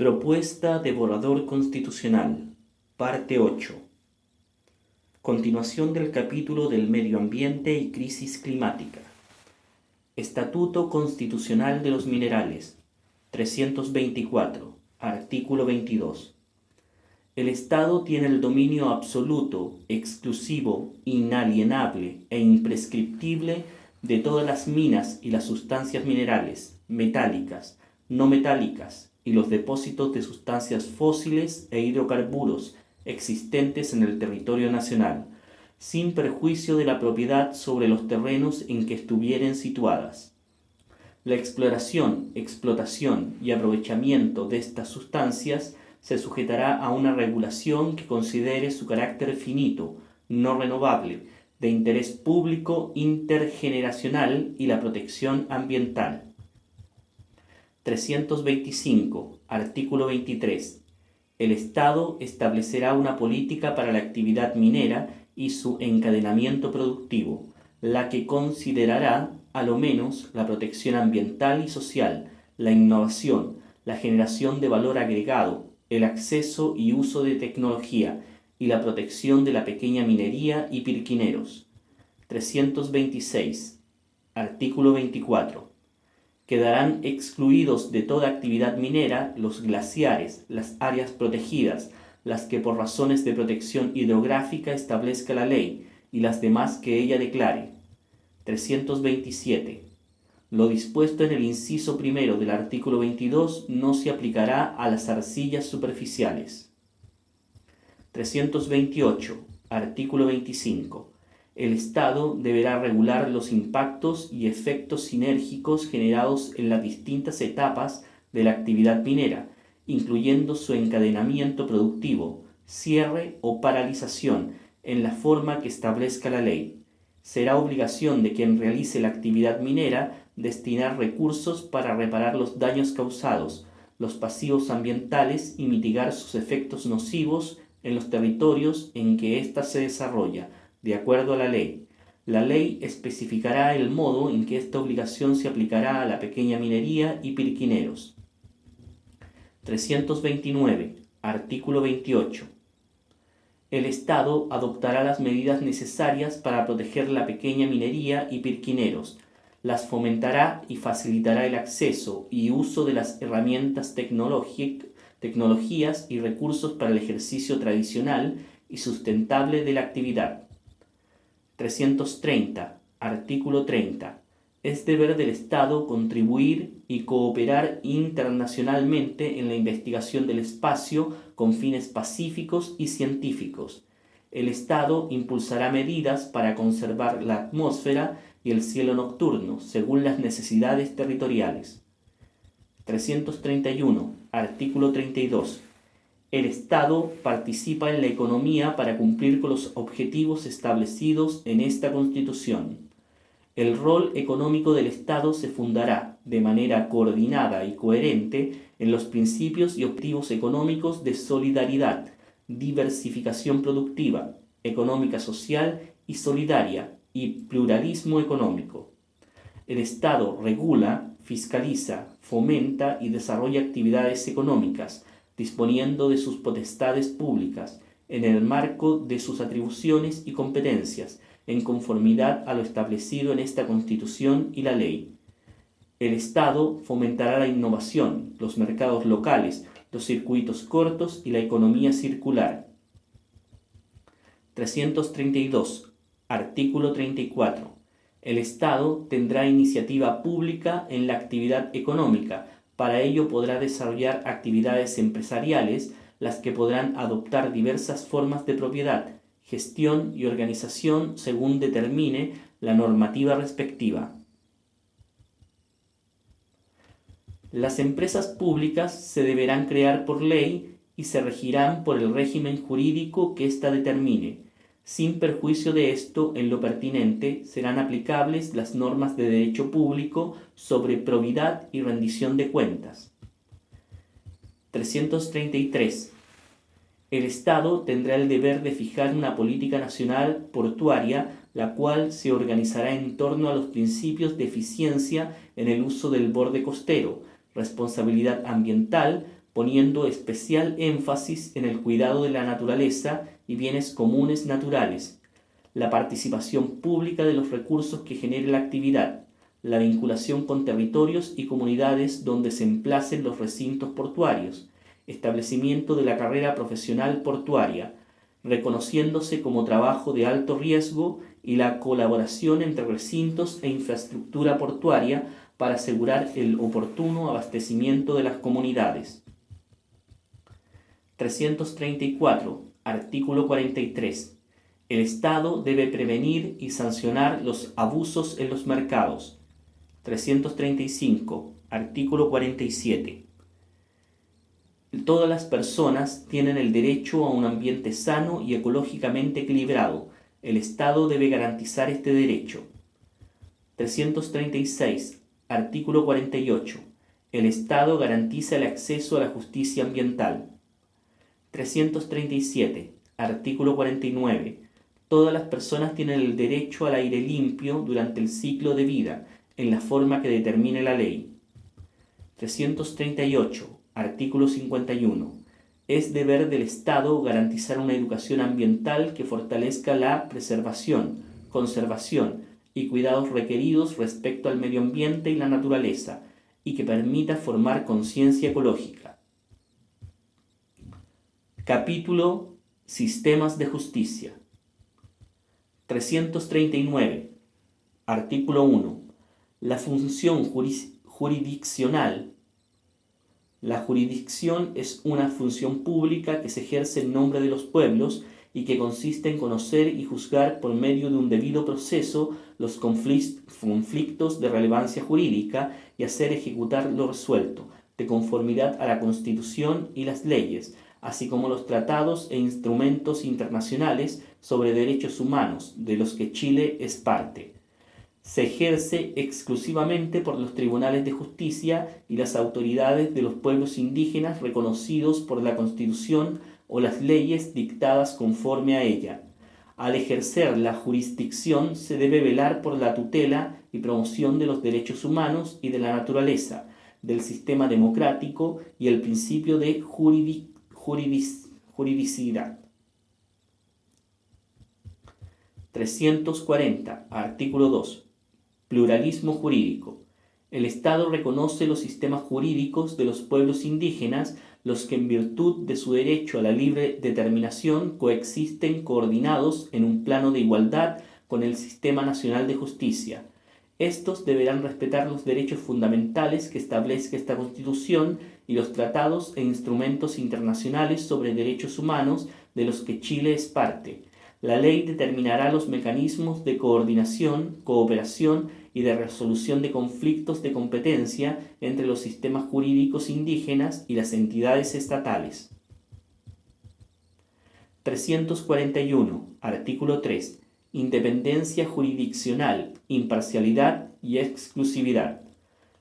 Propuesta de borrador constitucional, parte 8. Continuación del capítulo del medio ambiente y crisis climática. Estatuto Constitucional de los Minerales, 324, artículo 22. El Estado tiene el dominio absoluto, exclusivo, inalienable e imprescriptible de todas las minas y las sustancias minerales, metálicas, no metálicas, y los depósitos de sustancias fósiles e hidrocarburos existentes en el territorio nacional, sin perjuicio de la propiedad sobre los terrenos en que estuvieren situadas. La exploración, explotación y aprovechamiento de estas sustancias se sujetará a una regulación que considere su carácter finito, no renovable, de interés público intergeneracional y la protección ambiental. 325, artículo 23. El Estado establecerá una política para la actividad minera y su encadenamiento productivo, la que considerará, a lo menos, la protección ambiental y social, la innovación, la generación de valor agregado, el acceso y uso de tecnología y la protección de la pequeña minería y pirquineros. 326, artículo 24. Quedarán excluidos de toda actividad minera los glaciares, las áreas protegidas, las que por razones de protección hidrográfica establezca la ley y las demás que ella declare. 327. Lo dispuesto en el inciso primero del artículo 22 no se aplicará a las arcillas superficiales. 328. Artículo 25. El Estado deberá regular los impactos y efectos sinérgicos generados en las distintas etapas de la actividad minera, incluyendo su encadenamiento productivo, cierre o paralización, en la forma que establezca la ley. Será obligación de quien realice la actividad minera destinar recursos para reparar los daños causados, los pasivos ambientales y mitigar sus efectos nocivos en los territorios en que ésta se desarrolla, de acuerdo a la ley. La ley especificará el modo en que esta obligación se aplicará a la pequeña minería y pirquineros. 329. Artículo 28. El Estado adoptará las medidas necesarias para proteger la pequeña minería y pirquineros, las fomentará y facilitará el acceso y uso de las herramientas tecnologías y recursos para el ejercicio tradicional y sustentable de la actividad. 330. Artículo 30. Es deber del Estado contribuir y cooperar internacionalmente en la investigación del espacio con fines pacíficos y científicos. El Estado impulsará medidas para conservar la atmósfera y el cielo nocturno, según las necesidades territoriales. 331. Artículo 32. El Estado participa en la economía para cumplir con los objetivos establecidos en esta Constitución. El rol económico del Estado se fundará de manera coordinada y coherente en los principios y objetivos económicos de solidaridad, diversificación productiva, económica social y solidaria y pluralismo económico. El Estado regula, fiscaliza, fomenta y desarrolla actividades económicas, disponiendo de sus potestades públicas, en el marco de sus atribuciones y competencias, en conformidad a lo establecido en esta Constitución y la ley. El Estado fomentará la innovación, los mercados locales, los circuitos cortos y la economía circular. 332. Artículo 34. El Estado tendrá iniciativa pública en la actividad económica. Para ello podrá desarrollar actividades empresariales, las que podrán adoptar diversas formas de propiedad, gestión y organización según determine la normativa respectiva. Las empresas públicas se deberán crear por ley y se regirán por el régimen jurídico que ésta determine. Sin perjuicio de esto, en lo pertinente, serán aplicables las normas de derecho público sobre probidad y rendición de cuentas. 333. El Estado tendrá el deber de fijar una política nacional portuaria, la cual se organizará en torno a los principios de eficiencia en el uso del borde costero, responsabilidad ambiental, poniendo especial énfasis en el cuidado de la naturaleza y bienes comunes naturales, la participación pública de los recursos que genere la actividad, la vinculación con territorios y comunidades donde se emplacen los recintos portuarios, establecimiento de la carrera profesional portuaria, reconociéndose como trabajo de alto riesgo, y la colaboración entre recintos e infraestructura portuaria para asegurar el oportuno abastecimiento de las comunidades. 334. Artículo 43. El Estado debe prevenir y sancionar los abusos en los mercados. 335. Artículo 47. Todas las personas tienen el derecho a un ambiente sano y ecológicamente equilibrado. El Estado debe garantizar este derecho. 336. Artículo 48. El Estado garantiza el acceso a la justicia ambiental. 337. Artículo 49. Todas las personas tienen el derecho al aire limpio durante el ciclo de vida, en la forma que determine la ley. 338. Artículo 51. Es deber del Estado garantizar una educación ambiental que fortalezca la preservación, conservación y cuidados requeridos respecto al medio ambiente y la naturaleza, y que permita formar conciencia ecológica. Capítulo Sistemas de Justicia. 339. Artículo 1. La función jurisdiccional. La jurisdicción es una función pública que se ejerce en nombre de los pueblos y que consiste en conocer y juzgar por medio de un debido proceso los conflictos de relevancia jurídica y hacer ejecutar lo resuelto, de conformidad a la Constitución y las leyes, así como los tratados e instrumentos internacionales sobre derechos humanos, de los que Chile es parte. Se ejerce exclusivamente por los tribunales de justicia y las autoridades de los pueblos indígenas reconocidos por la Constitución o las leyes dictadas conforme a ella. Al ejercer la jurisdicción se debe velar por la tutela y promoción de los derechos humanos y de la naturaleza, del sistema democrático y el principio de juridicidad. 340. Artículo 2. Pluralismo jurídico. El Estado reconoce los sistemas jurídicos de los pueblos indígenas, los que en virtud de su derecho a la libre determinación coexisten coordinados en un plano de igualdad con el Sistema Nacional de Justicia. Estos deberán respetar los derechos fundamentales que establezca esta Constitución y los tratados e instrumentos internacionales sobre derechos humanos de los que Chile es parte. La ley determinará los mecanismos de coordinación, cooperación y de resolución de conflictos de competencia entre los sistemas jurídicos indígenas y las entidades estatales. 341. Artículo 3. Independencia jurisdiccional, imparcialidad y exclusividad.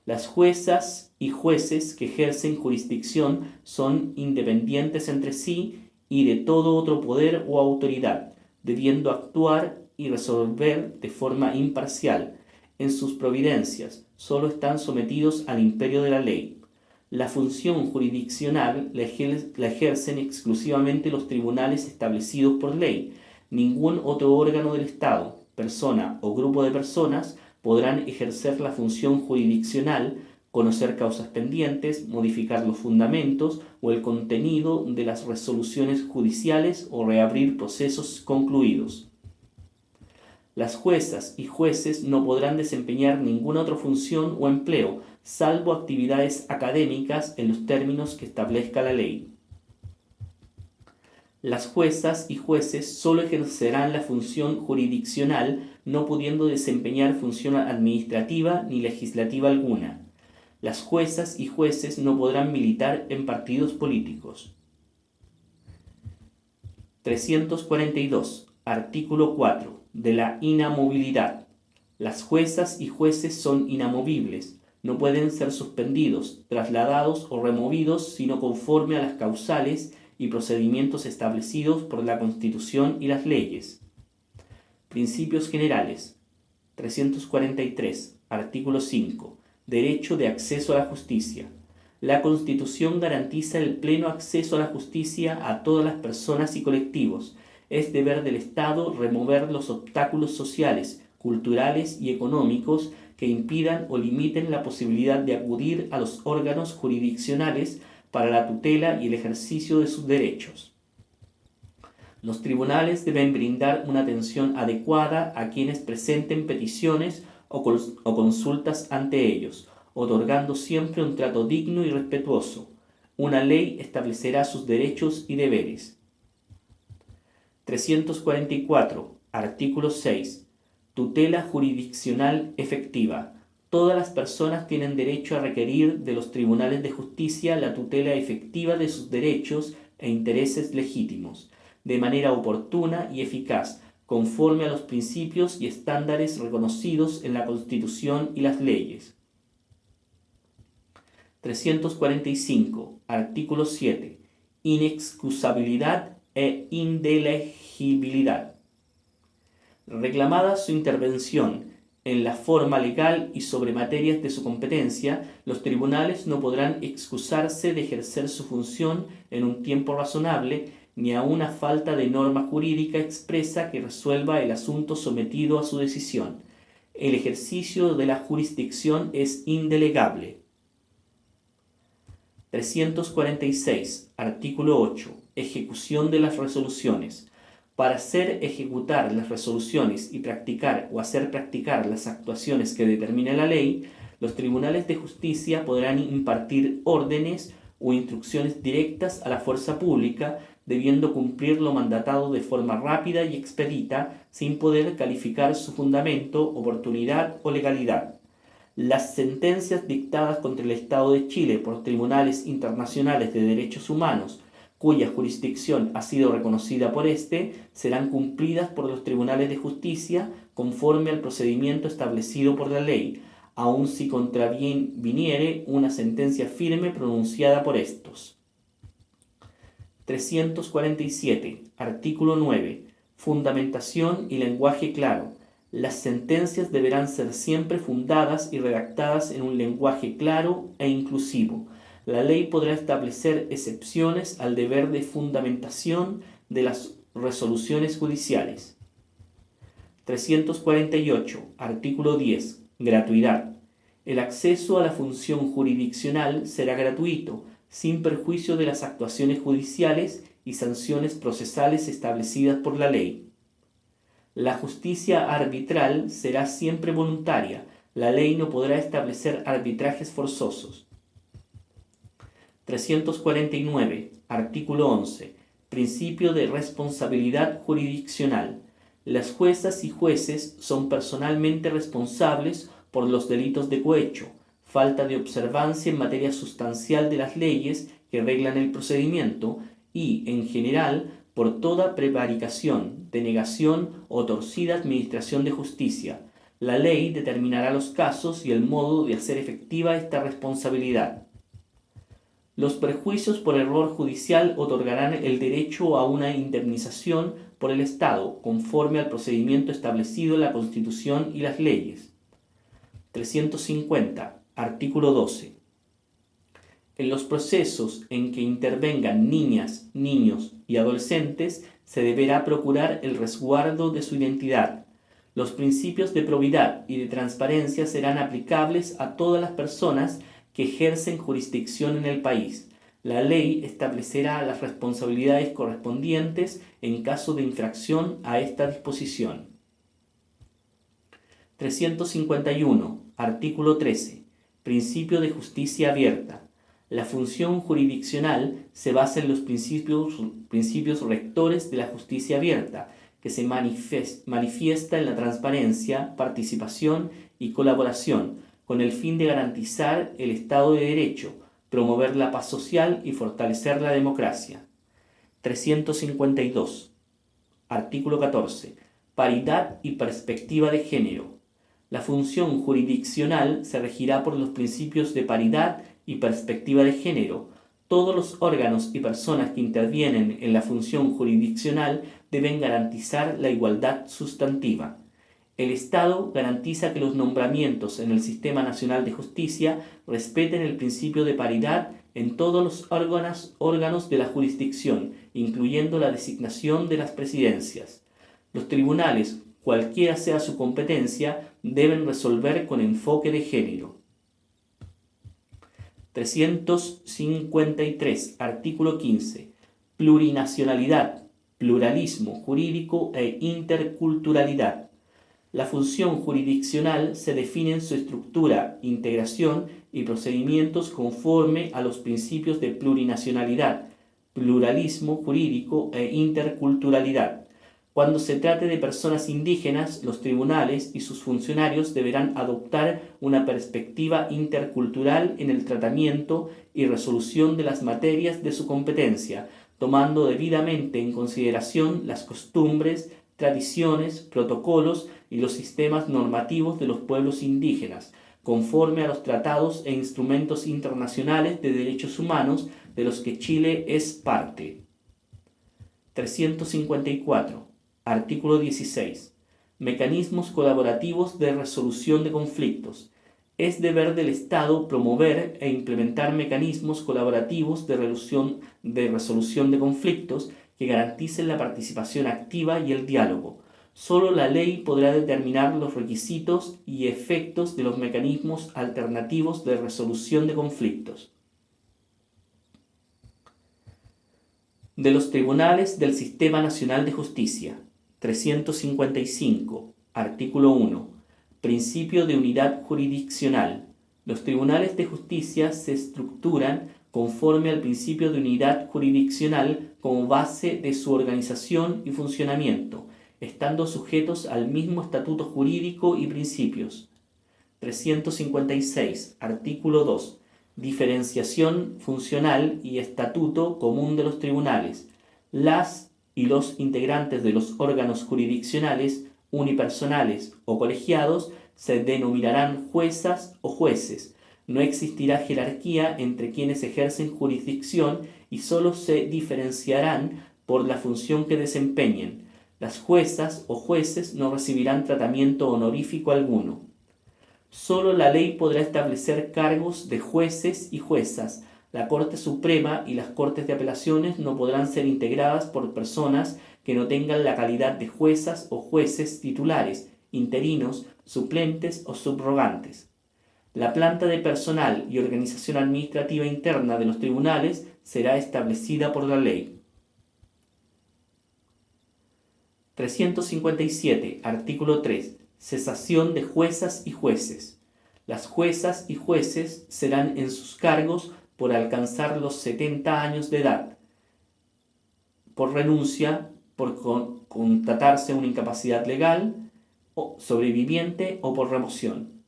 Las juezas y jueces que ejercen jurisdicción son independientes entre sí y de todo otro poder o autoridad, debiendo actuar y resolver de forma imparcial. En sus providencias solo están sometidos al imperio de la ley. La función jurisdiccional la ejercen exclusivamente los tribunales establecidos por ley. Ningún otro órgano del Estado, persona o grupo de personas podrán ejercer la función jurisdiccional, conocer causas pendientes, modificar los fundamentos o el contenido de las resoluciones judiciales o reabrir procesos concluidos. Las juezas y jueces no podrán desempeñar ninguna otra función o empleo, salvo actividades académicas en los términos que establezca la ley. Las juezas y jueces solo ejercerán la función jurisdiccional, no pudiendo desempeñar función administrativa ni legislativa alguna. Las juezas y jueces no podrán militar en partidos políticos. 342. Artículo 4. De la inamovilidad. Las juezas y jueces son inamovibles. No pueden ser suspendidos, trasladados o removidos sino conforme a las causales y procedimientos establecidos por la Constitución y las leyes. Principios generales. 343. Artículo 5. Derecho de acceso a la justicia. La Constitución garantiza el pleno acceso a la justicia a todas las personas y colectivos. Es deber del Estado remover los obstáculos sociales, culturales y económicos que impidan o limiten la posibilidad de acudir a los órganos jurisdiccionales para la tutela y el ejercicio de sus derechos. Los tribunales deben brindar una atención adecuada a quienes presenten peticiones o consultas ante ellos, otorgando siempre un trato digno y respetuoso. Una ley establecerá sus derechos y deberes. 344. Artículo 6. Tutela jurisdiccional efectiva. Todas las personas tienen derecho a requerir de los tribunales de justicia la tutela efectiva de sus derechos e intereses legítimos, de manera oportuna y eficaz, conforme a los principios y estándares reconocidos en la Constitución y las leyes. 345. Artículo 7. Inexcusabilidad e indelegibilidad. Reclamada su intervención en la forma legal y sobre materias de su competencia, los tribunales no podrán excusarse de ejercer su función en un tiempo razonable, ni a una falta de norma jurídica expresa que resuelva el asunto sometido a su decisión. El ejercicio de la jurisdicción es indelegable. 346. Artículo 8. Ejecución de las resoluciones. Para hacer ejecutar las resoluciones y practicar o hacer practicar las actuaciones que determine la ley, los tribunales de justicia podrán impartir órdenes o instrucciones directas a la fuerza pública, debiendo cumplir lo mandatado de forma rápida y expedita, sin poder calificar su fundamento, oportunidad o legalidad. Las sentencias dictadas contra el Estado de Chile por tribunales internacionales de derechos humanos, cuya jurisdicción ha sido reconocida por éste, serán cumplidas por los tribunales de justicia conforme al procedimiento establecido por la ley, aun si contraviniere una sentencia firme pronunciada por estos. 347. Artículo 9. Fundamentación y lenguaje claro. Las sentencias deberán ser siempre fundadas y redactadas en un lenguaje claro e inclusivo. La ley podrá establecer excepciones al deber de fundamentación de las resoluciones judiciales. 348. Artículo 10. Gratuidad. El acceso a la función jurisdiccional será gratuito, sin perjuicio de las actuaciones judiciales y sanciones procesales establecidas por la ley. La justicia arbitral será siempre voluntaria. La ley no podrá establecer arbitrajes forzosos. 349. Artículo 11. Principio de responsabilidad jurisdiccional. Las juezas y jueces son personalmente responsables por los delitos de cohecho, falta de observancia en materia sustancial de las leyes que reglan el procedimiento y, en general, por toda prevaricación, denegación o torcida administración de justicia. La ley determinará los casos y el modo de hacer efectiva esta responsabilidad. Los perjuicios por error judicial otorgarán el derecho a una indemnización por el Estado, conforme al procedimiento establecido en la Constitución y las leyes. 350. Artículo 12. En los procesos en que intervengan niñas, niños y adolescentes, se deberá procurar el resguardo de su identidad. Los principios de probidad y de transparencia serán aplicables a todas las personas que ejercen jurisdicción en el país. La ley establecerá las responsabilidades correspondientes en caso de infracción a esta disposición. 351. Artículo 13. Principio de justicia abierta. La función jurisdiccional se basa en los principios rectores de la justicia abierta, que se manifiesta en la transparencia, participación y colaboración, con el fin de garantizar el Estado de Derecho, promover la paz social y fortalecer la democracia. 352. Artículo 14. Paridad y perspectiva de género. La función jurisdiccional se regirá por los principios de paridad y perspectiva de género. Todos los órganos y personas que intervienen en la función jurisdiccional deben garantizar la igualdad sustantiva. El Estado garantiza que los nombramientos en el Sistema Nacional de Justicia respeten el principio de paridad en todos los órganos de la jurisdicción, incluyendo la designación de las presidencias. Los tribunales, cualquiera sea su competencia, deben resolver con enfoque de género. 353. Artículo 15. Plurinacionalidad, pluralismo jurídico e interculturalidad. La función jurisdiccional se define en su estructura, integración y procedimientos conforme a los principios de plurinacionalidad, pluralismo jurídico e interculturalidad. Cuando se trate de personas indígenas, los tribunales y sus funcionarios deberán adoptar una perspectiva intercultural en el tratamiento y resolución de las materias de su competencia, tomando debidamente en consideración las costumbres, tradiciones, protocolos y los sistemas normativos de los pueblos indígenas, conforme a los tratados e instrumentos internacionales de derechos humanos de los que Chile es parte. 354. Artículo 16. Mecanismos colaborativos de resolución de conflictos. Es deber del Estado promover e implementar mecanismos colaborativos de resolución de conflictos que garanticen la participación activa y el diálogo. Solo la ley podrá determinar los requisitos y efectos de los mecanismos alternativos de resolución de conflictos. De los tribunales del Sistema Nacional de Justicia. 355. Artículo 1. Principio de unidad jurisdiccional. Los tribunales de justicia se estructuran conforme al principio de unidad jurisdiccional como base de su organización y funcionamiento, estando sujetos al mismo estatuto jurídico y principios. 356. Artículo 2. Diferenciación funcional y estatuto común de los tribunales. Las y los integrantes de los órganos jurisdiccionales, unipersonales o colegiados, se denominarán juezas o jueces. No existirá jerarquía entre quienes ejercen jurisdicción y solo se diferenciarán por la función que desempeñen. Las juezas o jueces no recibirán tratamiento honorífico alguno. Solo la ley podrá establecer cargos de jueces y juezas. La Corte Suprema y las Cortes de Apelaciones no podrán ser integradas por personas que no tengan la calidad de juezas o jueces titulares, interinos, suplentes o subrogantes. La planta de personal y organización administrativa interna de los tribunales será establecida por la ley. 357. Artículo 3. Cesación de juezas y jueces. Las juezas y jueces serán en sus cargos por alcanzar los 70 años de edad, por renuncia, por constatarse una incapacidad legal o sobreviviente o por remoción.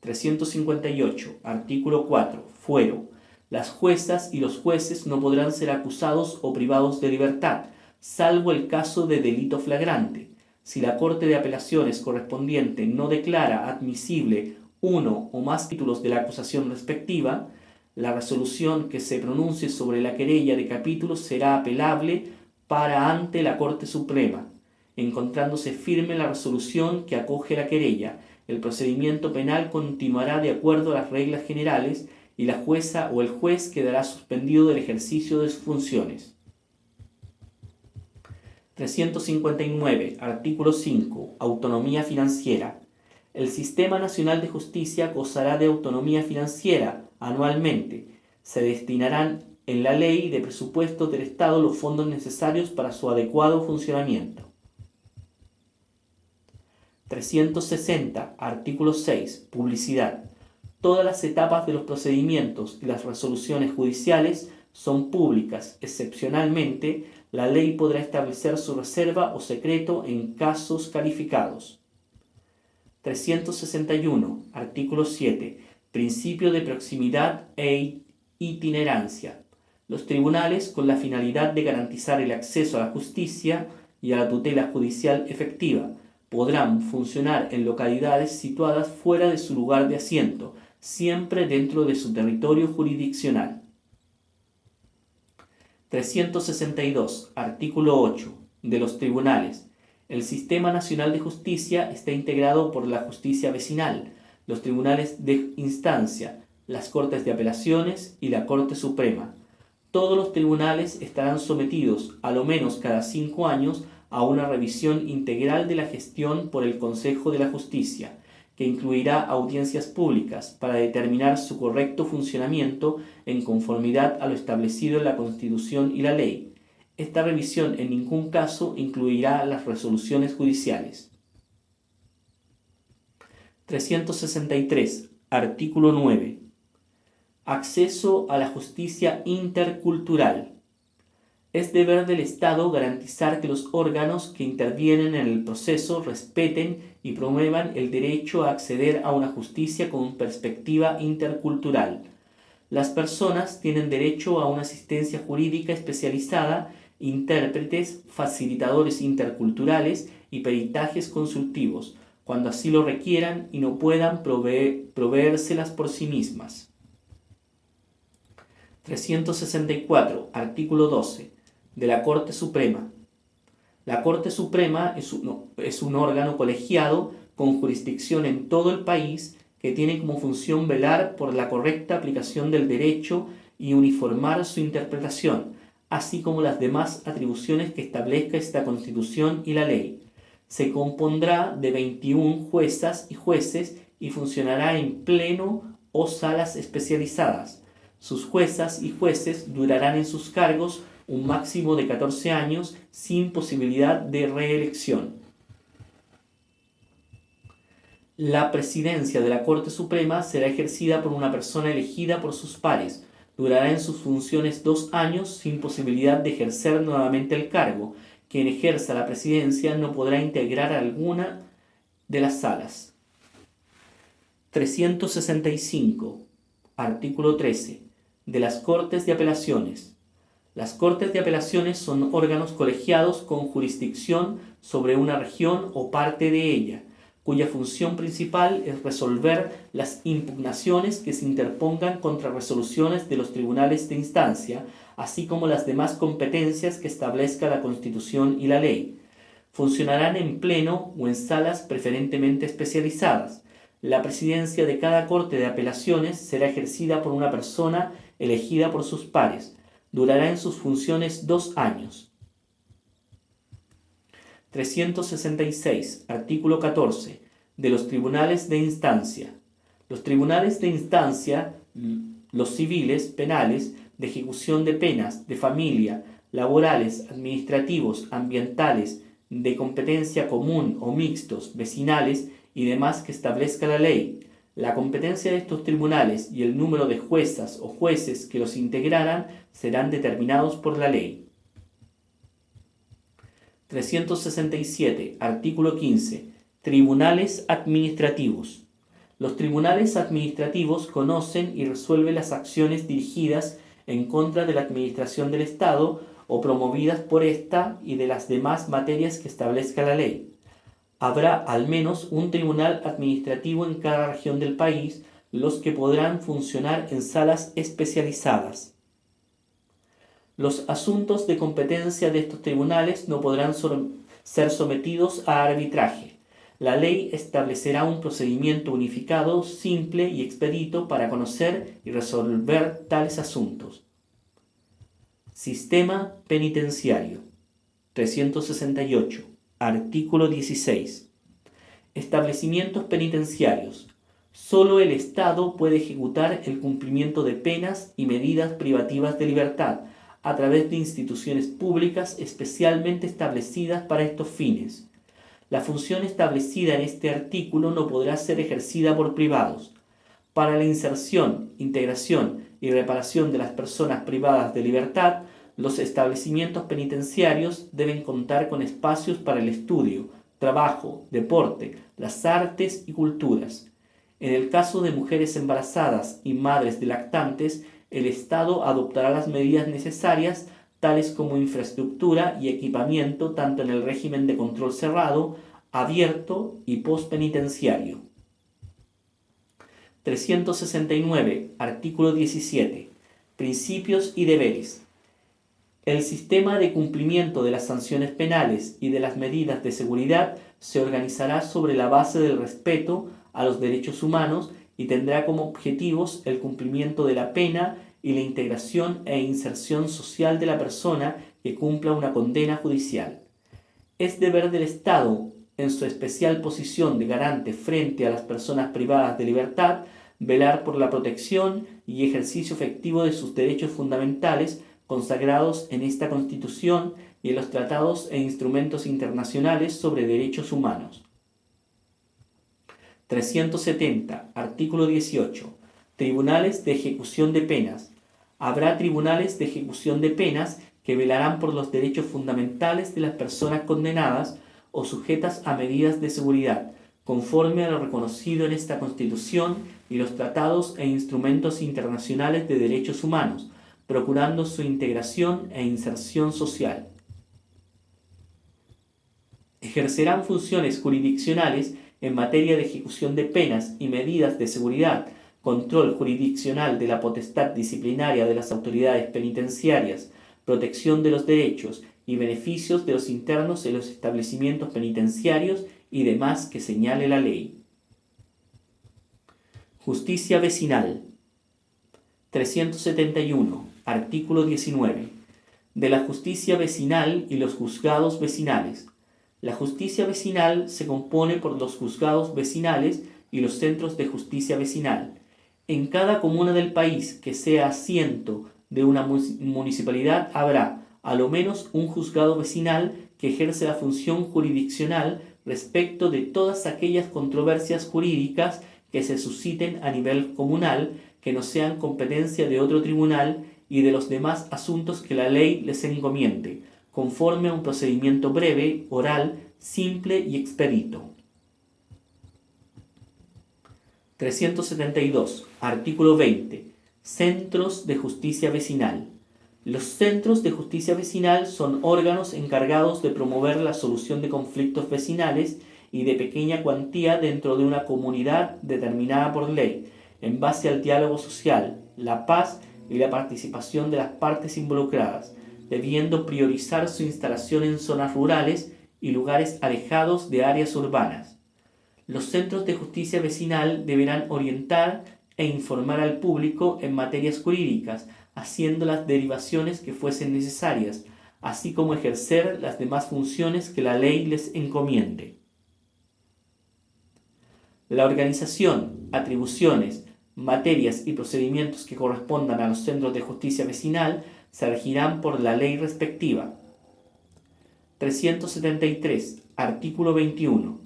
358. Artículo 4. Fuero. Las juezas y los jueces no podrán ser acusados o privados de libertad, salvo el caso de delito flagrante. Si la Corte de Apelaciones correspondiente no declara admisible uno o más títulos de la acusación respectiva, la resolución que se pronuncie sobre la querella de capítulos será apelable para ante la Corte Suprema. Encontrándose firme la resolución que acoge la querella, el procedimiento penal continuará de acuerdo a las reglas generales y la jueza o el juez quedará suspendido del ejercicio de sus funciones. 359. Artículo 5. Autonomía financiera. El Sistema Nacional de Justicia gozará de autonomía financiera anualmente. Se destinarán en la ley de presupuestos del Estado los fondos necesarios para su adecuado funcionamiento. 360. Artículo 6. Publicidad. Todas las etapas de los procedimientos y las resoluciones judiciales son públicas. Excepcionalmente, la ley podrá establecer su reserva o secreto en casos calificados. 361. Artículo 7. Principio de proximidad e itinerancia. Los tribunales, con la finalidad de garantizar el acceso a la justicia y a la tutela judicial efectiva, podrán funcionar en localidades situadas fuera de su lugar de asiento, siempre dentro de su territorio jurisdiccional. 362. Artículo 8. De los tribunales. El Sistema Nacional de Justicia está integrado por la justicia vecinal, los tribunales de instancia, las Cortes de Apelaciones y la Corte Suprema. Todos los tribunales estarán sometidos, a lo menos cada 5 años, a una revisión integral de la gestión por el Consejo de la Justicia, que incluirá audiencias públicas para determinar su correcto funcionamiento en conformidad a lo establecido en la Constitución y la ley. Esta revisión en ningún caso incluirá las resoluciones judiciales. 363. Artículo 9. Acceso a la justicia intercultural. Es deber del Estado garantizar que los órganos que intervienen en el proceso respeten y promuevan el derecho a acceder a una justicia con perspectiva intercultural. Las personas tienen derecho a una asistencia jurídica especializada, intérpretes, facilitadores interculturales y peritajes consultivos, cuando así lo requieran y no puedan proveérselas por sí mismas. 364. Artículo 12. De la Corte Suprema. La Corte Suprema es un órgano colegiado con jurisdicción en todo el país que tiene como función velar por la correcta aplicación del derecho y uniformar su interpretación, así como las demás atribuciones que establezca esta Constitución y la ley. Se compondrá de 21 juezas y jueces y funcionará en pleno o salas especializadas. Sus juezas y jueces durarán en sus cargos un máximo de 14 años sin posibilidad de reelección. La presidencia de la Corte Suprema será ejercida por una persona elegida por sus pares. Durará en sus funciones 2 años sin posibilidad de ejercer nuevamente el cargo. Quien ejerza la presidencia no podrá integrar alguna de las salas. 365. Artículo 13. De las Cortes de Apelaciones. Las Cortes de Apelaciones son órganos colegiados con jurisdicción sobre una región o parte de ella, cuya función principal es resolver las impugnaciones que se interpongan contra resoluciones de los tribunales de instancia, así como las demás competencias que establezca la Constitución y la ley. Funcionarán en pleno o en salas preferentemente especializadas. La presidencia de cada Corte de Apelaciones será ejercida por una persona elegida por sus pares. Durará en sus funciones 2 años. 366. Artículo 14. De los tribunales de instancia. Los tribunales de instancia, los civiles, penales, de ejecución de penas, de familia, laborales, administrativos, ambientales, de competencia común o mixtos, vecinales y demás que establezca la ley. La competencia de estos tribunales y el número de juezas o jueces que los integrarán serán determinados por la ley. 367. Artículo 15. Tribunales administrativos. Los tribunales administrativos conocen y resuelven las acciones dirigidas en contra de la administración del Estado o promovidas por ésta y de las demás materias que establezca la ley. Habrá al menos un tribunal administrativo en cada región del país, los que podrán funcionar en salas especializadas. Los asuntos de competencia de estos tribunales no podrán ser sometidos a arbitraje. La ley establecerá un procedimiento unificado, simple y expedito para conocer y resolver tales asuntos. Sistema penitenciario. 368. Artículo 16. Establecimientos penitenciarios. Solo el Estado puede ejecutar el cumplimiento de penas y medidas privativas de libertad a través de instituciones públicas especialmente establecidas para estos fines. La función establecida en este artículo no podrá ser ejercida por privados. Para la inserción, integración y reparación de las personas privadas de libertad, los establecimientos penitenciarios deben contar con espacios para el estudio, trabajo, deporte, las artes y culturas. En el caso de mujeres embarazadas y madres de lactantes, el Estado adoptará las medidas necesarias, tales como infraestructura y equipamiento tanto en el régimen de control cerrado, abierto y postpenitenciario. 369. Artículo 17. Principios y deberes. El sistema de cumplimiento de las sanciones penales y de las medidas de seguridad se organizará sobre la base del respeto a los derechos humanos y tendrá como objetivos el cumplimiento de la pena y la integración e inserción social de la persona que cumpla una condena judicial. Es deber del Estado, en su especial posición de garante frente a las personas privadas de libertad, velar por la protección y ejercicio efectivo de sus derechos fundamentales consagrados en esta Constitución y en los tratados e instrumentos internacionales sobre derechos humanos. 370. Artículo 18. Tribunales de ejecución de penas. Habrá tribunales de ejecución de penas que velarán por los derechos fundamentales de las personas condenadas o sujetas a medidas de seguridad, conforme a lo reconocido en esta Constitución y los tratados e instrumentos internacionales de derechos humanos, procurando su integración e inserción social. Ejercerán funciones jurisdiccionales en materia de ejecución de penas y medidas de seguridad, control jurisdiccional de la potestad disciplinaria de las autoridades penitenciarias, protección de los derechos y beneficios de los internos en los establecimientos penitenciarios y demás que señale la ley. Justicia vecinal. 371. Artículo 19. De la justicia vecinal y los juzgados vecinales. La justicia vecinal se compone por los juzgados vecinales y los centros de justicia vecinal. En cada comuna del país que sea asiento de una municipalidad habrá, a lo menos, un juzgado vecinal que ejerce la función jurisdiccional respecto de todas aquellas controversias jurídicas que se susciten a nivel comunal, que no sean competencia de otro tribunal, y de los demás asuntos que la ley les encomiende, conforme a un procedimiento breve, oral, simple y expedito. 372. Artículo 20. Centros de justicia vecinal. Los centros de justicia vecinal son órganos encargados de promover la solución de conflictos vecinales y de pequeña cuantía dentro de una comunidad determinada por ley, en base al diálogo social, la paz y la participación de las partes involucradas, debiendo priorizar su instalación en zonas rurales y lugares alejados de áreas urbanas. Los centros de justicia vecinal deberán orientar e informar al público en materias jurídicas, haciendo las derivaciones que fuesen necesarias, así como ejercer las demás funciones que la ley les encomiende. La organización, atribuciones, materias y procedimientos que correspondan a los centros de justicia vecinal se regirán por la ley respectiva. 373. Artículo 21.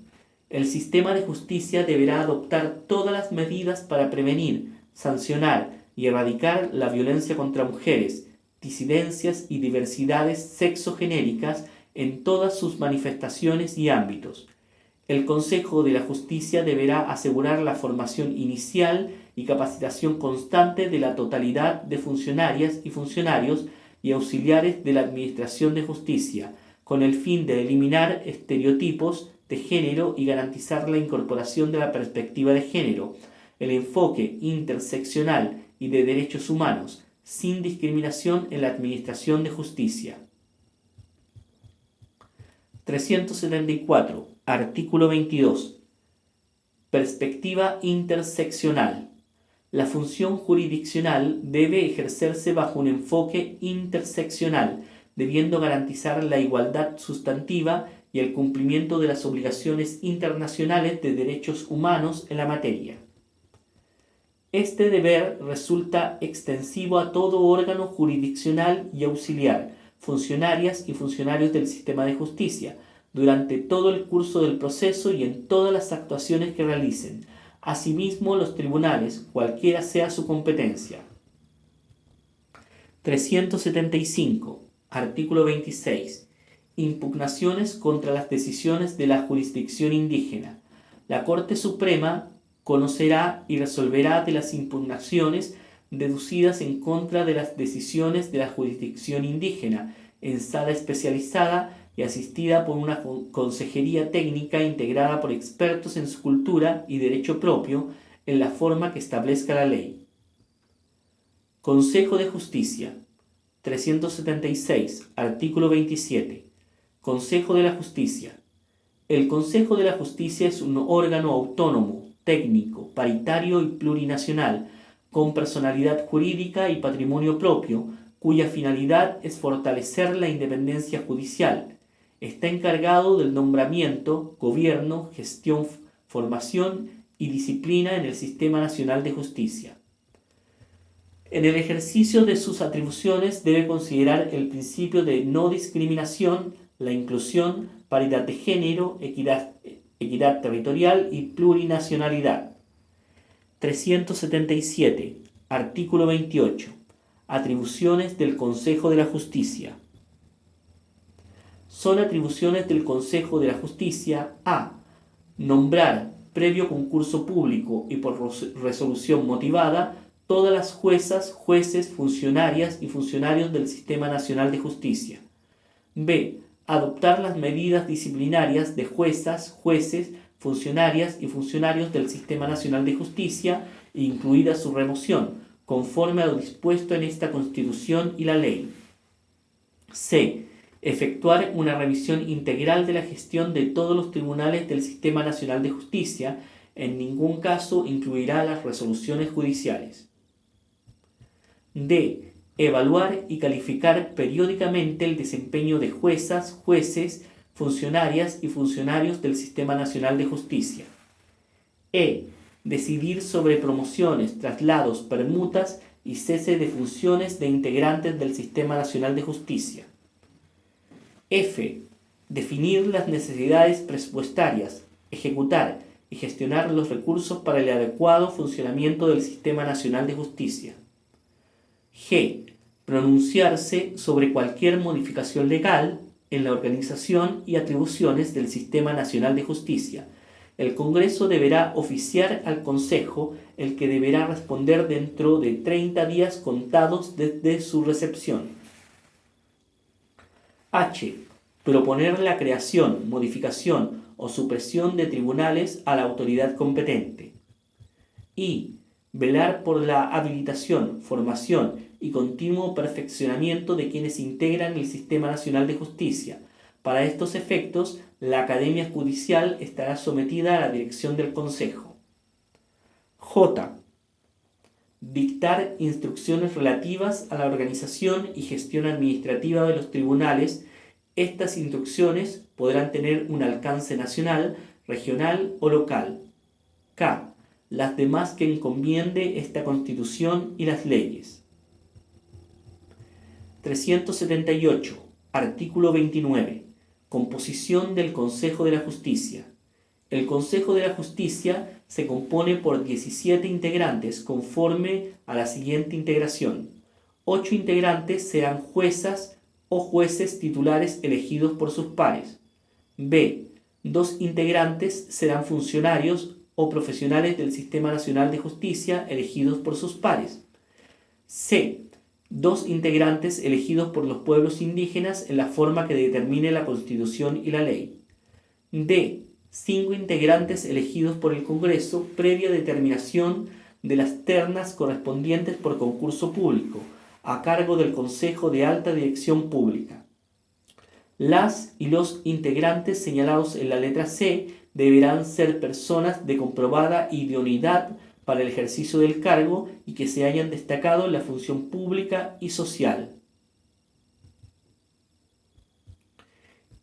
El sistema de justicia deberá adoptar todas las medidas para prevenir, sancionar y erradicar la violencia contra mujeres, disidencias y diversidades sexogenéricas en todas sus manifestaciones y ámbitos. El Consejo de la Justicia deberá asegurar la formación inicial y capacitación constante de la totalidad de funcionarias y funcionarios y auxiliares de la Administración de Justicia, con el fin de eliminar estereotipos de género y garantizar la incorporación de la perspectiva de género, el enfoque interseccional y de derechos humanos, sin discriminación en la Administración de Justicia. 374. Artículo 22. Perspectiva interseccional. La función jurisdiccional debe ejercerse bajo un enfoque interseccional, debiendo garantizar la igualdad sustantiva y el cumplimiento de las obligaciones internacionales de derechos humanos en la materia. Este deber resulta extensivo a todo órgano jurisdiccional y auxiliar, funcionarias y funcionarios del sistema de justicia, durante todo el curso del proceso y en todas las actuaciones que realicen. Asimismo, los tribunales, cualquiera sea su competencia. 375. Artículo 26. Impugnaciones contra las decisiones de la jurisdicción indígena. La Corte Suprema conocerá y resolverá de las impugnaciones deducidas en contra de las decisiones de la jurisdicción indígena, en sala especializada y asistida por una consejería técnica integrada por expertos en su cultura y derecho propio, en la forma que establezca la ley. Consejo de Justicia. 376, artículo 27. Consejo de la Justicia. El Consejo de la Justicia es un órgano autónomo, técnico, paritario y plurinacional, con personalidad jurídica y patrimonio propio, cuya finalidad es fortalecer la independencia judicial. Está encargado del nombramiento, gobierno, gestión, formación y disciplina en el Sistema Nacional de Justicia. En el ejercicio de sus atribuciones debe considerar el principio de no discriminación, la inclusión, paridad de género, equidad territorial y plurinacionalidad. 377. Artículo 28. Atribuciones del Consejo de la Justicia. Son atribuciones del Consejo de la Justicia a. Nombrar, previo concurso público y por resolución motivada, todas las juezas, jueces, funcionarias y funcionarios del Sistema Nacional de Justicia. B. Adoptar las medidas disciplinarias de juezas, jueces, funcionarias y funcionarios del Sistema Nacional de Justicia, incluida su remoción, conforme a lo dispuesto en esta Constitución y la ley. C. Efectuar una revisión integral de la gestión de todos los tribunales del Sistema Nacional de Justicia. En ningún caso incluirá las resoluciones judiciales. D. Evaluar y calificar periódicamente el desempeño de juezas, jueces, funcionarias y funcionarios del Sistema Nacional de Justicia. E. Decidir sobre promociones, traslados, permutas y cese de funciones de integrantes del Sistema Nacional de Justicia. F. Definir las necesidades presupuestarias, ejecutar y gestionar los recursos para el adecuado funcionamiento del Sistema Nacional de Justicia. G. Pronunciarse sobre cualquier modificación legal en la organización y atribuciones del Sistema Nacional de Justicia. El Congreso deberá oficiar al Consejo, el que deberá responder dentro de 30 días contados desde su recepción. H. Proponer la creación, modificación o supresión de tribunales a la autoridad competente. I. Velar por la habilitación, formación y continuo perfeccionamiento de quienes integran el Sistema Nacional de Justicia. Para estos efectos, la Academia Judicial estará sometida a la dirección del Consejo. J. Dictar instrucciones relativas a la organización y gestión administrativa de los tribunales. Estas instrucciones podrán tener un alcance nacional, regional o local. K. Las demás que encomiende esta Constitución y las leyes. 378. Artículo 29. Composición del Consejo de la Justicia. El Consejo de la Justicia se compone por 17 integrantes conforme a la siguiente integración. 8 integrantes serán juezas o jueces titulares elegidos por sus pares. B. 2 integrantes serán funcionarios o profesionales del Sistema Nacional de Justicia elegidos por sus pares. C. 2 integrantes elegidos por los pueblos indígenas en la forma que determine la Constitución y la ley. D. 5 integrantes elegidos por el Congreso previa determinación de las ternas correspondientes por concurso público, a cargo del Consejo de Alta Dirección Pública. Las y los integrantes señalados en la letra C deberán ser personas de comprobada idoneidad para el ejercicio del cargo y que se hayan destacado en la función pública y social.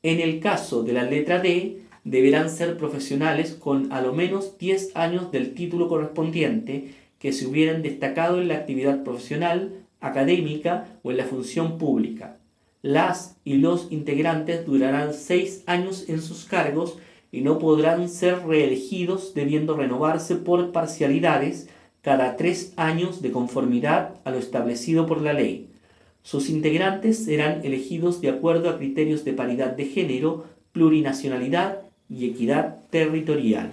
En el caso de la letra D, deberán ser profesionales con a lo menos 10 años del título correspondiente que se hubieran destacado en la actividad profesional, académica o en la función pública. Las y los integrantes durarán 6 años en sus cargos y no podrán ser reelegidos, debiendo renovarse por parcialidades cada 3 años de conformidad a lo establecido por la ley. Sus integrantes serán elegidos de acuerdo a criterios de paridad de género, plurinacionalidad y equidad territorial.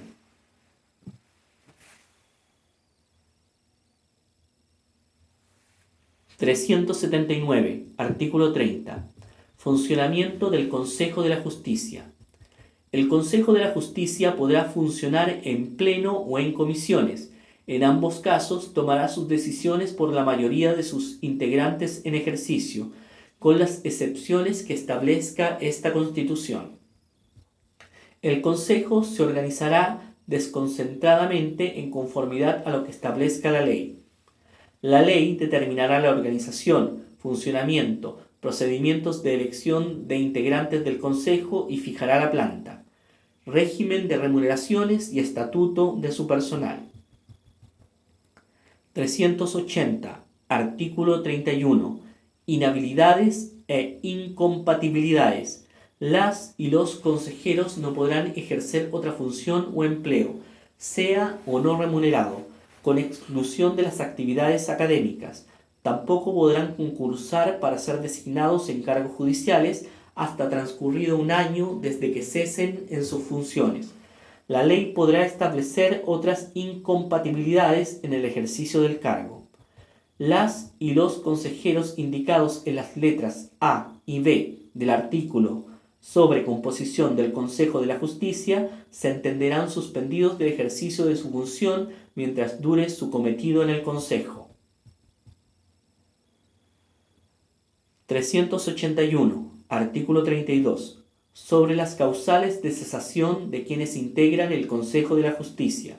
(379) Artículo 30. Funcionamiento del Consejo de la Justicia. El Consejo de la Justicia podrá funcionar en pleno o en comisiones. En ambos casos tomará sus decisiones por la mayoría de sus integrantes en ejercicio, con las excepciones que establezca esta Constitución. El Consejo se organizará desconcentradamente en conformidad a lo que establezca la ley. La ley determinará la organización, funcionamiento, procedimientos de elección de integrantes del Consejo y fijará la planta, régimen de remuneraciones y estatuto de su personal. 380. Artículo 31. Inhabilidades e incompatibilidades. Las y los consejeros no podrán ejercer otra función o empleo, sea o no remunerado, con exclusión de las actividades académicas. Tampoco podrán concursar para ser designados en cargos judiciales hasta transcurrido un año desde que cesen en sus funciones. La ley podrá establecer otras incompatibilidades en el ejercicio del cargo. Las y los consejeros indicados en las letras A y B del artículo sobre composición del Consejo de la Justicia se entenderán suspendidos del ejercicio de su función mientras dure su cometido en el Consejo. 381. Artículo 32. Sobre las causales de cesación de quienes integran el Consejo de la Justicia.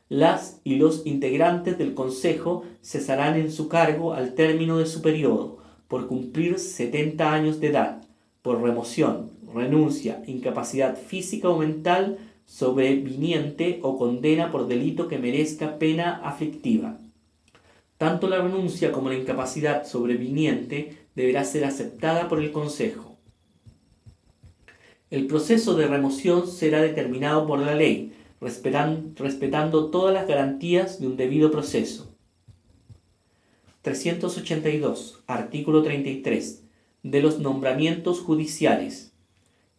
Las y los integrantes del Consejo cesarán en su cargo al término de su periodo, por cumplir 70 años de edad, por remoción, renuncia, incapacidad física o mental sobreviniente o condena por delito que merezca pena aflictiva. Tanto la renuncia como la incapacidad sobreviniente deberá ser aceptada por el Consejo. El proceso de remoción será determinado por la ley, respetando todas las garantías de un debido proceso. 382. Artículo 33. De los nombramientos judiciales.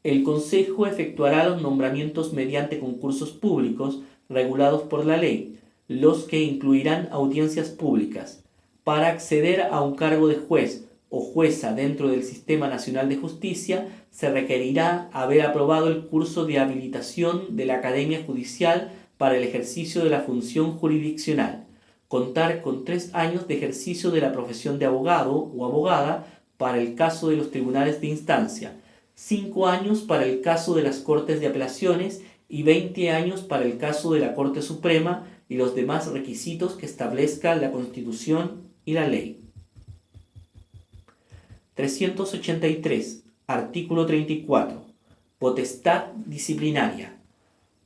El Consejo efectuará los nombramientos mediante concursos públicos regulados por la ley, los que incluirán audiencias públicas. Para acceder a un cargo de juez o jueza dentro del Sistema Nacional de Justicia, se requerirá haber aprobado el curso de habilitación de la Academia Judicial para el ejercicio de la función jurisdiccional, contar con 3 años de ejercicio de la profesión de abogado o abogada para el caso de los tribunales de instancia, 5 años para el caso de las Cortes de Apelaciones y 20 años para el caso de la Corte Suprema y los demás requisitos que establezca la Constitución y la ley. 383. Artículo 34. Potestad disciplinaria.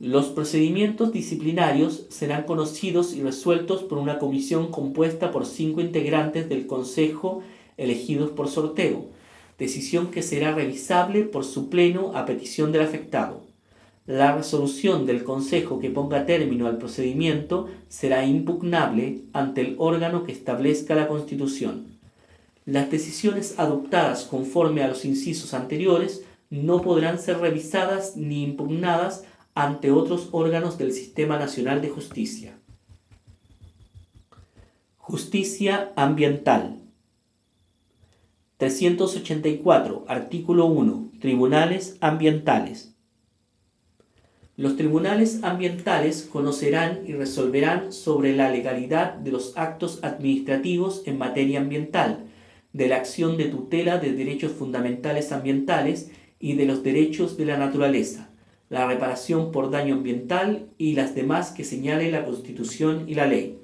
Los procedimientos disciplinarios serán conocidos y resueltos por una comisión compuesta por 5 integrantes del Consejo elegidos por sorteo, decisión que será revisable por su pleno a petición del afectado. La resolución del Consejo que ponga término al procedimiento será impugnable ante el órgano que establezca la Constitución. Las decisiones adoptadas conforme a los incisos anteriores no podrán ser revisadas ni impugnadas ante otros órganos del Sistema Nacional de Justicia. Justicia ambiental. 384. Artículo 1. Tribunales ambientales. Los tribunales ambientales conocerán y resolverán sobre la legalidad de los actos administrativos en materia ambiental, de la acción de tutela de derechos fundamentales ambientales y de los derechos de la naturaleza, la reparación por daño ambiental y las demás que señale la Constitución y la ley.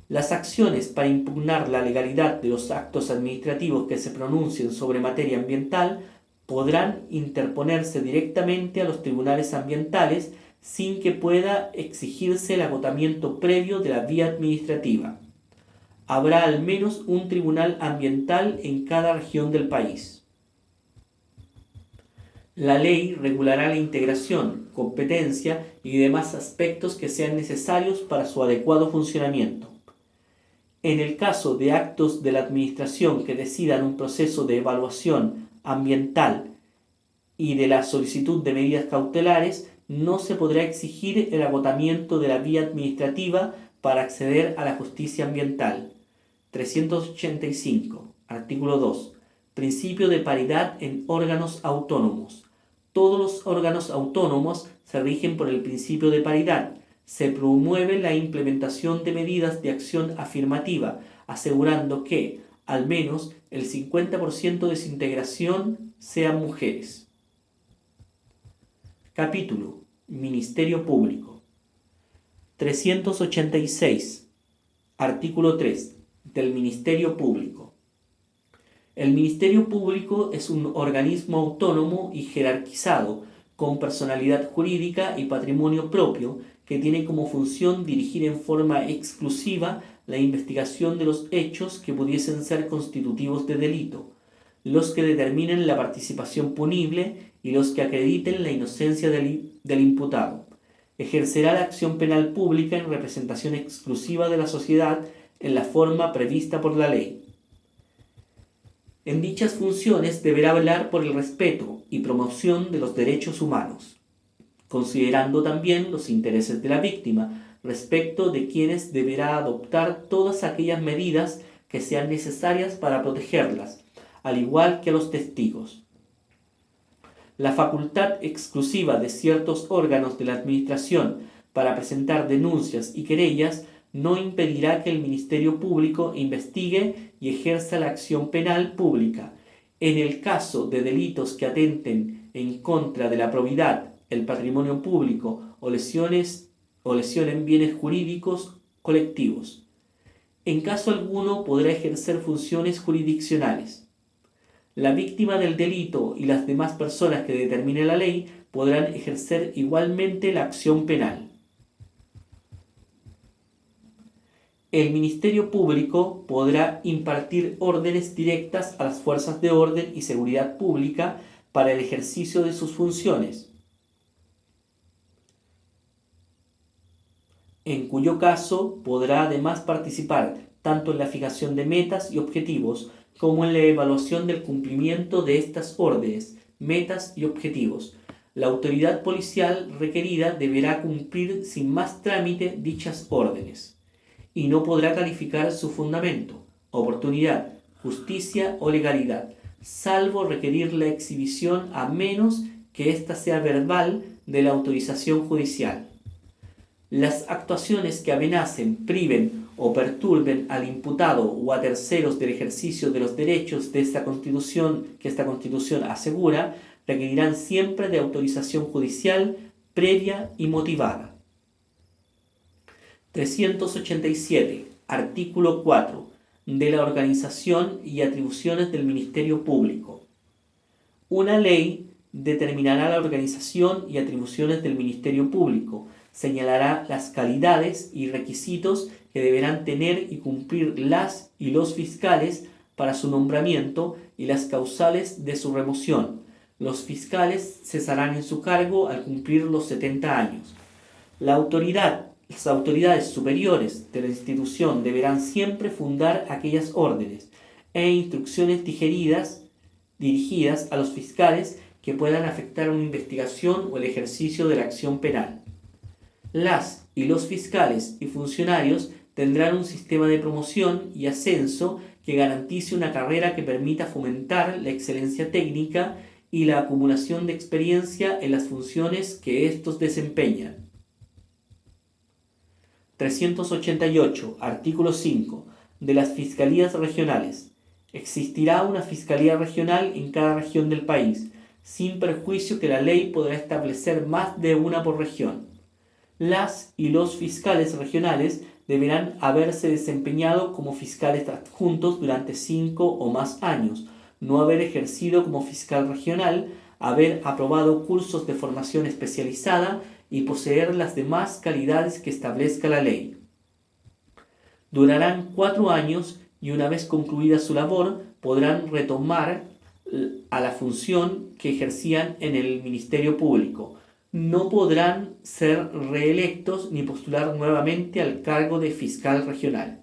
Las acciones para impugnar la legalidad de los actos administrativos que se pronuncien sobre materia ambiental podrán interponerse directamente a los tribunales ambientales sin que pueda exigirse el agotamiento previo de la vía administrativa. Habrá al menos un tribunal ambiental en cada región del país. La ley regulará la integración, competencia y demás aspectos que sean necesarios para su adecuado funcionamiento. En el caso de actos de la Administración que decidan un proceso de evaluación ambiental y de la solicitud de medidas cautelares, no se podrá exigir el agotamiento de la vía administrativa para acceder a la justicia ambiental. 385. Artículo 2. Principio de paridad en órganos autónomos. Todos los órganos autónomos se rigen por el principio de paridad, Se promueve la implementación de medidas de acción afirmativa, asegurando que, al menos, el 50% de su integración sean mujeres. Capítulo: Ministerio Público. 386. Artículo 3. Del Ministerio Público. El Ministerio Público es un organismo autónomo y jerarquizado, con personalidad jurídica y patrimonio propio, que tiene como función dirigir en forma exclusiva la investigación de los hechos que pudiesen ser constitutivos de delito, los que determinen la participación punible y los que acrediten la inocencia del imputado. Ejercerá la acción penal pública en representación exclusiva de la sociedad en la forma prevista por la ley. En dichas funciones deberá velar por el respeto y promoción de los derechos humanos, considerando también los intereses de la víctima, respecto de quienes deberá adoptar todas aquellas medidas que sean necesarias para protegerlas, al igual que a los testigos. La facultad exclusiva de ciertos órganos de la Administración para presentar denuncias y querellas no impedirá que el Ministerio Público investigue y ejerza la acción penal pública. En el caso de delitos que atenten en contra de la probidad, el patrimonio público o lesionen bienes jurídicos colectivos. En caso alguno podrá ejercer funciones jurisdiccionales. La víctima del delito y las demás personas que determine la ley podrán ejercer igualmente la acción penal. El Ministerio Público podrá impartir órdenes directas a las fuerzas de orden y seguridad pública para el ejercicio de sus funciones, en cuyo caso podrá además participar tanto en la fijación de metas y objetivos como en la evaluación del cumplimiento de estas órdenes, metas y objetivos. La autoridad policial requerida deberá cumplir sin más trámite dichas órdenes y no podrá calificar su fundamento, oportunidad, justicia o legalidad, salvo requerir la exhibición a menos que ésta sea verbal de la autorización judicial. Las actuaciones que amenacen, priven o perturben al imputado o a terceros del ejercicio de los derechos de esta Constitución que esta Constitución asegura, requerirán siempre de autorización judicial previa y motivada. 387. Artículo 4. De la organización y atribuciones del Ministerio Público. Una ley determinará la organización y atribuciones del Ministerio Público, señalará las calidades y requisitos que deberán tener y cumplir las y los fiscales para su nombramiento y las causales de su remoción. Los fiscales cesarán en su cargo al cumplir los 70 años. Las autoridades superiores de la institución deberán siempre fundar aquellas órdenes e instrucciones dirigidas a los fiscales que puedan afectar una investigación o el ejercicio de la acción penal. Las y los fiscales y funcionarios tendrán un sistema de promoción y ascenso que garantice una carrera que permita fomentar la excelencia técnica y la acumulación de experiencia en las funciones que estos desempeñan. 388. Artículo 5. De las fiscalías regionales. Existirá una fiscalía regional en cada región del país, sin perjuicio que la ley podrá establecer más de una por región. Las y los fiscales regionales deberán haberse desempeñado como fiscales adjuntos durante 5 o más años, no haber ejercido como fiscal regional, haber aprobado cursos de formación especializada y poseer las demás calidades que establezca la ley. Durarán 4 años y una vez concluida su labor podrán retomar a la función que ejercían en el Ministerio Público. No podrán ser reelectos ni postular nuevamente al cargo de fiscal regional.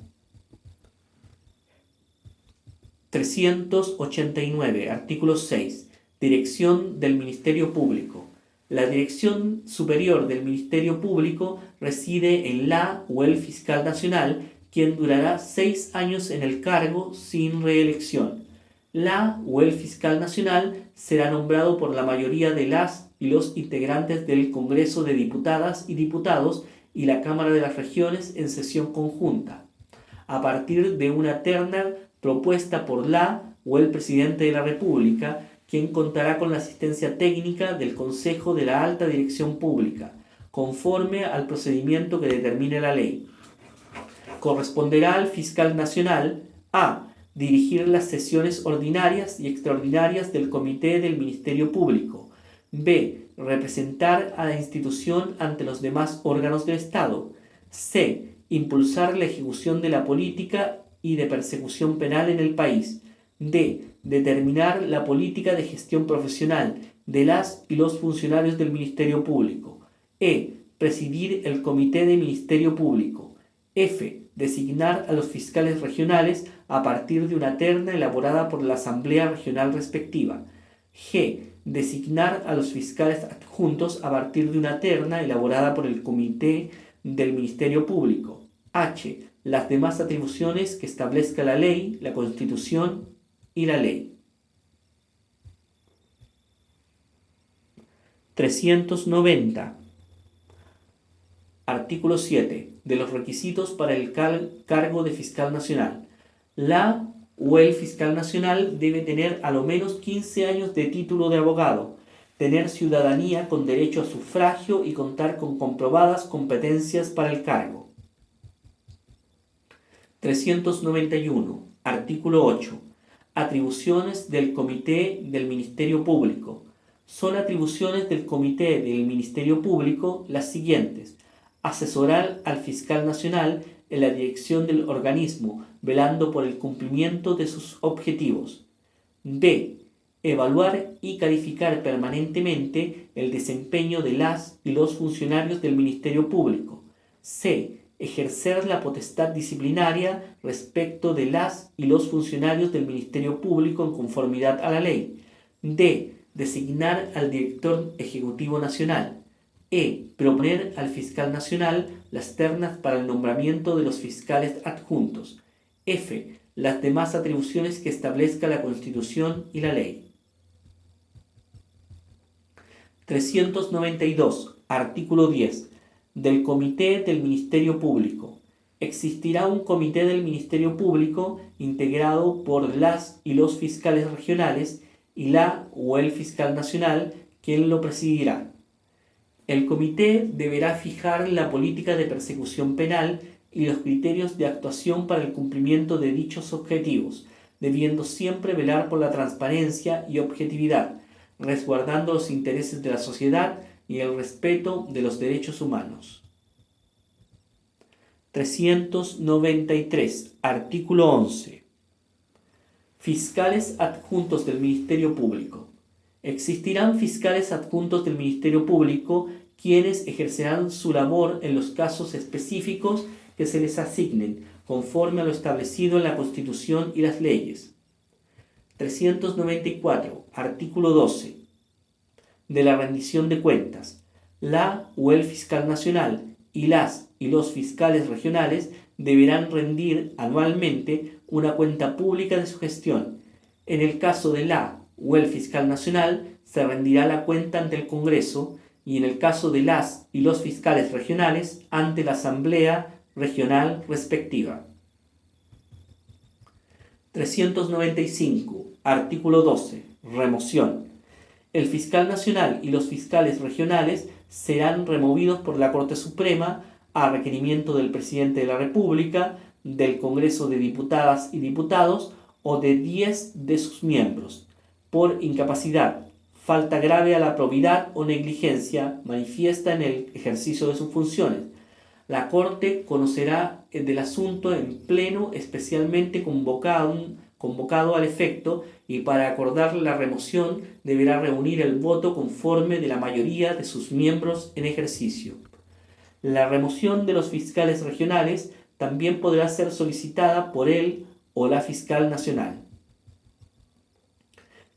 389. Artículo 6. Dirección del Ministerio Público. La dirección superior del Ministerio Público reside en la o el fiscal nacional, quien durará 6 años en el cargo sin reelección. La o el fiscal nacional será nombrado por la mayoría de las y los integrantes del Congreso de Diputadas y Diputados y la Cámara de las Regiones en sesión conjunta, a partir de una terna propuesta por la o el Presidente de la República, quien contará con la asistencia técnica del Consejo de la Alta Dirección Pública, conforme al procedimiento que determine la ley. Corresponderá al fiscal nacional a dirigir las sesiones ordinarias y extraordinarias del Comité del Ministerio Público. B. Representar a la institución ante los demás órganos del Estado. C. Impulsar la ejecución de la política y de persecución penal en el país. D. Determinar la política de gestión profesional de las y los funcionarios del Ministerio Público. E. Presidir el Comité de Ministerio Público. F. Designar a los fiscales regionales a partir de una terna elaborada por la Asamblea Regional respectiva. G. Designar a los fiscales adjuntos a partir de una terna elaborada por el Comité del Ministerio Público. H. Las demás atribuciones que establezca la ley, la Constitución y la ley. 390. Artículo 7. De los requisitos para el cargo de fiscal nacional. La o el fiscal nacional debe tener a lo menos 15 años de título de abogado, tener ciudadanía con derecho a sufragio y contar con comprobadas competencias para el cargo. 391. Artículo 8. Atribuciones del Comité del Ministerio Público. Son atribuciones del Comité del Ministerio Público las siguientes: asesorar al fiscal nacional en la dirección del organismo, velando por el cumplimiento de sus objetivos. B. Evaluar y calificar permanentemente el desempeño de las y los funcionarios del Ministerio Público. C. Ejercer la potestad disciplinaria respecto de las y los funcionarios del Ministerio Público en conformidad a la ley. D. Designar al director ejecutivo nacional. E. Proponer al fiscal nacional las ternas para el nombramiento de los fiscales adjuntos. F. Las demás atribuciones que establezca la Constitución y la ley. 392. Artículo 10. Del Comité del Ministerio Público. Existirá un Comité del Ministerio Público integrado por las y los fiscales regionales y la o el fiscal nacional, quien lo presidirá. El comité deberá fijar la política de persecución penal y los criterios de actuación para el cumplimiento de dichos objetivos, debiendo siempre velar por la transparencia y objetividad, resguardando los intereses de la sociedad y el respeto de los derechos humanos. 393. Artículo 11. Fiscales adjuntos del Ministerio Público. Existirán fiscales adjuntos del Ministerio Público quienes ejercerán su labor en los casos específicos que se les asignen, conforme a lo establecido en la Constitución y las leyes. 394. Artículo 12. De la rendición de cuentas. La o el fiscal nacional y las y los fiscales regionales deberán rendir anualmente una cuenta pública de su gestión. En el caso de la o el fiscal nacional, se rendirá la cuenta ante el Congreso, y en el caso de las y los fiscales regionales, ante la Asamblea Regional respectiva. 395. Artículo 12. Remoción. El fiscal nacional y los fiscales regionales serán removidos por la Corte Suprema a requerimiento del Presidente de la República, del Congreso de Diputadas y Diputados o de 10 de sus miembros, por incapacidad, falta grave a la probidad o negligencia manifiesta en el ejercicio de sus funciones. La Corte conocerá del asunto en pleno especialmente convocado al efecto, y para acordar la remoción deberá reunir el voto conforme de la mayoría de sus miembros en ejercicio. La remoción de los fiscales regionales también podrá ser solicitada por él o la fiscal nacional.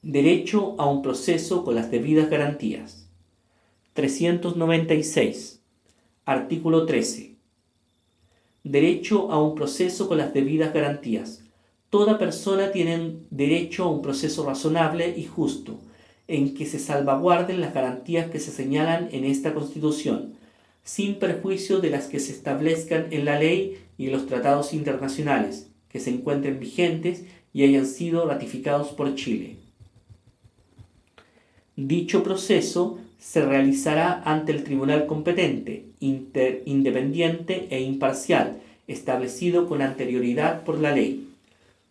Derecho a un proceso con las debidas garantías. 396. Artículo 13. Derecho a un proceso con las debidas garantías. Toda persona tiene derecho a un proceso razonable y justo, en que se salvaguarden las garantías que se señalan en esta Constitución. sin perjuicio de las que se establezcan en la ley y en los tratados internacionales que se encuentren vigentes y hayan sido ratificados por Chile. Dicho proceso se realizará ante el tribunal competente, independiente e imparcial, establecido con anterioridad por la ley.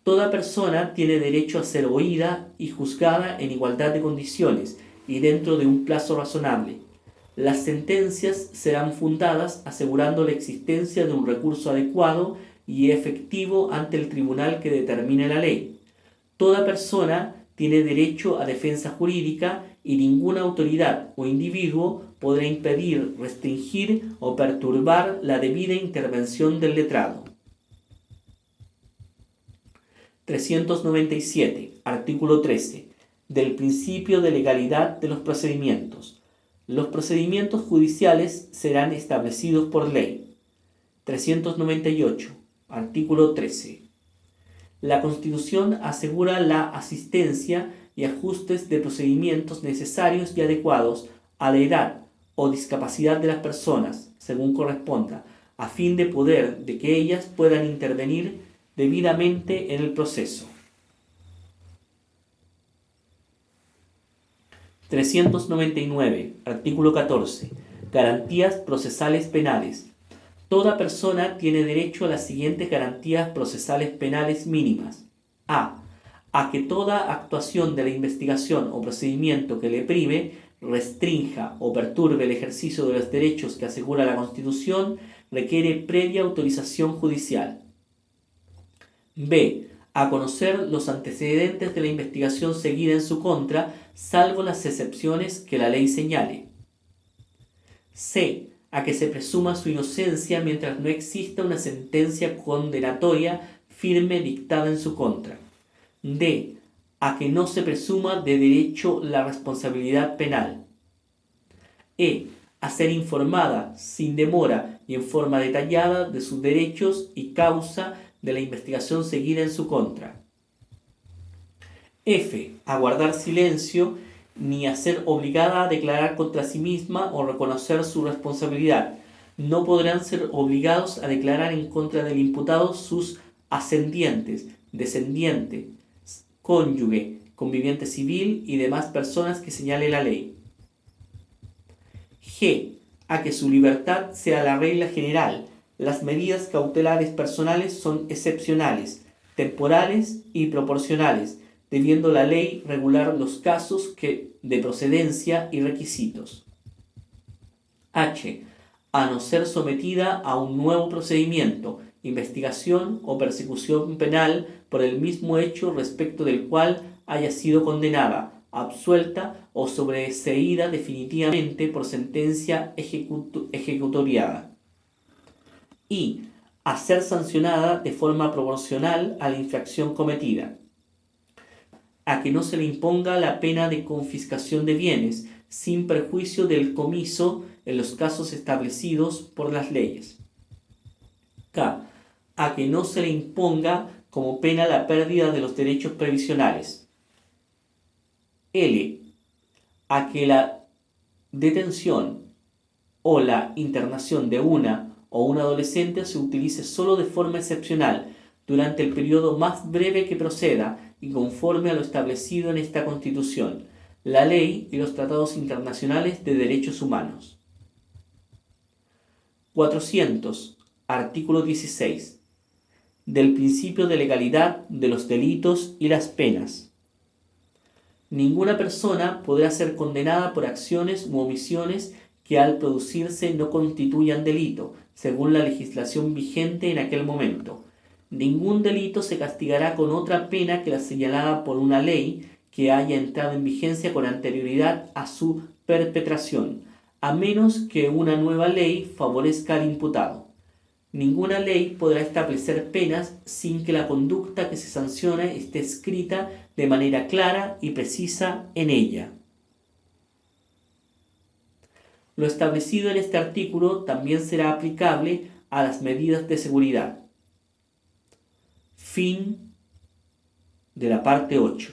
Toda persona tiene derecho a ser oída y juzgada en igualdad de condiciones y dentro de un plazo razonable. Las sentencias serán fundadas asegurando la existencia de un recurso adecuado y efectivo ante el tribunal que determine la ley. Toda persona tiene derecho a defensa jurídica y ninguna autoridad o individuo podrá impedir, restringir o perturbar la debida intervención del letrado. 397. Artículo 13. Del principio de legalidad de los procedimientos. Los procedimientos judiciales serán establecidos por ley. 398. Artículo 13. La Constitución asegura la asistencia y ajustes de procedimientos necesarios y adecuados a la edad o discapacidad de las personas, según corresponda, a fin de que ellas puedan intervenir debidamente en el proceso. 399. Artículo 14. Garantías procesales penales. Toda persona tiene derecho a las siguientes garantías procesales penales mínimas. A que toda actuación de la investigación o procedimiento que le prive, restrinja o perturbe el ejercicio de los derechos que asegura la Constitución requiere previa autorización judicial. B. A conocer los antecedentes de la investigación seguida en su contra, salvo las excepciones que la ley señale. C. A que se presuma su inocencia mientras no exista una sentencia condenatoria firme dictada en su contra. D. A que no se presuma de derecho la responsabilidad penal. E. A ser informada sin demora y en forma detallada de sus derechos y causa de la investigación seguida en su contra. F. A guardar silencio ni a ser obligada a declarar contra sí misma o reconocer su responsabilidad. No podrán ser obligados a declarar en contra del imputado sus ascendientes, descendientes, cónyuge, conviviente civil y demás personas que señale la ley. G. A que su libertad sea la regla general. Las medidas cautelares personales son excepcionales, temporales y proporcionales, debiendo la ley regular los casos de procedencia y requisitos. H. A no ser sometida a un nuevo procedimiento, investigación o persecución penal por el mismo hecho respecto del cual haya sido condenada, absuelta o sobreseída definitivamente por sentencia ejecutoriada. Y a ser sancionada de forma proporcional a la infracción cometida. A que no se le imponga la pena de confiscación de bienes, sin perjuicio del comiso en los casos establecidos por las leyes. K. A que no se le imponga como pena la pérdida de los derechos previsionales. L. A que la detención o la internación de una o un adolescente se utilice solo de forma excepcional durante el periodo más breve que proceda y conforme a lo establecido en esta Constitución, la ley y los tratados internacionales de derechos humanos. 400. Artículo 16. Del principio de legalidad de los delitos y las penas. Ninguna persona podrá ser condenada por acciones u omisiones que al producirse no constituyan delito, según la legislación vigente en aquel momento. Ningún delito se castigará con otra pena que la señalada por una ley que haya entrado en vigencia con anterioridad a su perpetración, a menos que una nueva ley favorezca al imputado. Ninguna ley podrá establecer penas sin que la conducta que se sancione esté escrita de manera clara y precisa en ella. Lo establecido en este artículo también será aplicable a las medidas de seguridad. Fin de la parte 8.